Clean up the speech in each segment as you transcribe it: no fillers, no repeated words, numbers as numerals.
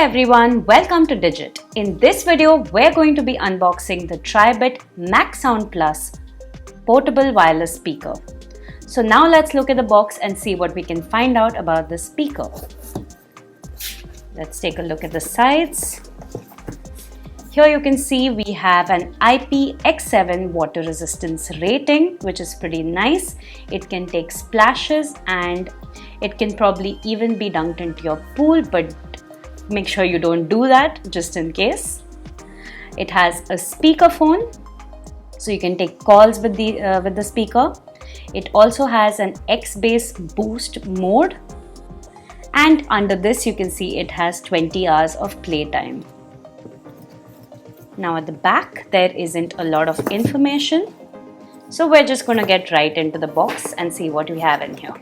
everyone, welcome to Digit. In this video, we're going to be unboxing the Tribit MaxSound Plus portable wireless speaker. So now let's look at the box and see what we can find out about the speaker. Let's take a look at the sides. Here you can see we have an IPX7 water resistance rating, which is pretty nice. It can take splashes and it can probably even be dunked into your pool, but make sure you don't do that just in case. It has a speakerphone, so you can take calls with the speaker. It also has an XBass boost mode, and under this you can see it has 20 hours of playtime. Now at the back there isn't a lot of information, so we're just going to get right into the box and see what we have in here.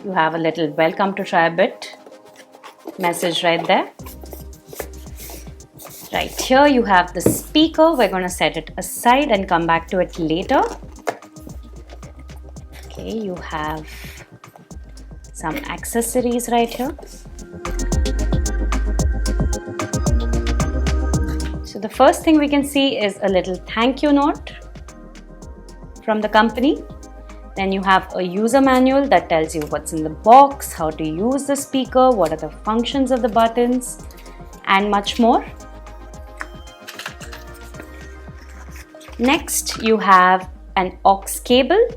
You have a little welcome to Tribit message right there. Right here you have the speaker. We're going to set it aside and come back to it later. Okay, you have some accessories right here. So the first thing we can see is a little thank you note from the company. Then you have a user manual that tells you what's in the box, how to use the speaker, what are the functions of the buttons, and much more. Next, you have an aux cable,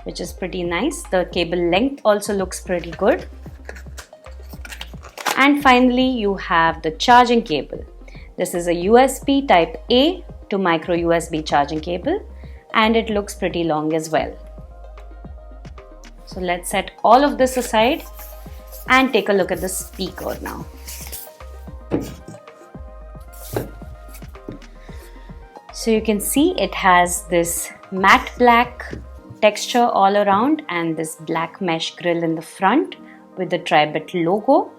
which is pretty nice. The cable length also looks pretty good. And finally, you have the charging cable. This is a USB type A to micro USB charging cable, and it looks pretty long as well. So let's set all of this aside and take a look at the speaker now. So you can see it has this matte black texture all around and this black mesh grill in the front with the Tribit logo.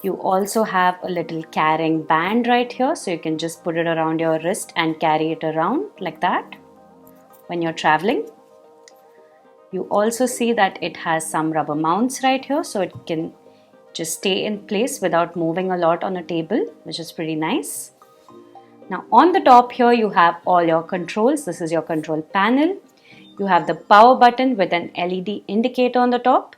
You also have a little carrying band right here, so you can just put it around your wrist and carry it around like that when you're traveling. You also see that it has some rubber mounts right here, so it can just stay in place without moving a lot on a table, which is pretty nice. Now on the top here you have all your controls. This is your control panel. You have the power button with an LED indicator on the top.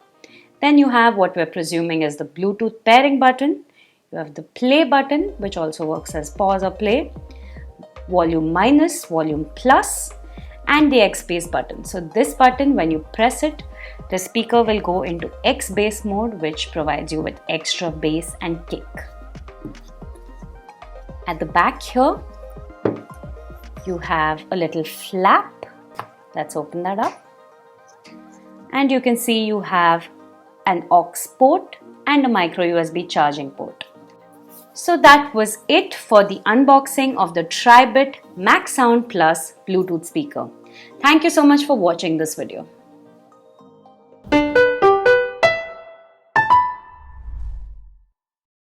Then you have what we're presuming is the Bluetooth pairing button. You have the play button, which also works as pause or play, volume minus, volume plus, and the XBass button. So this button, when you press it, the speaker will go into XBass mode, which provides you with extra bass and kick. At the back here, you have a little flap. Let's open that up. And you can see you have an aux port and a micro USB charging port. So that was it for the unboxing of the Tribit MaxSound Plus Bluetooth speaker. Thank you so much for watching this video.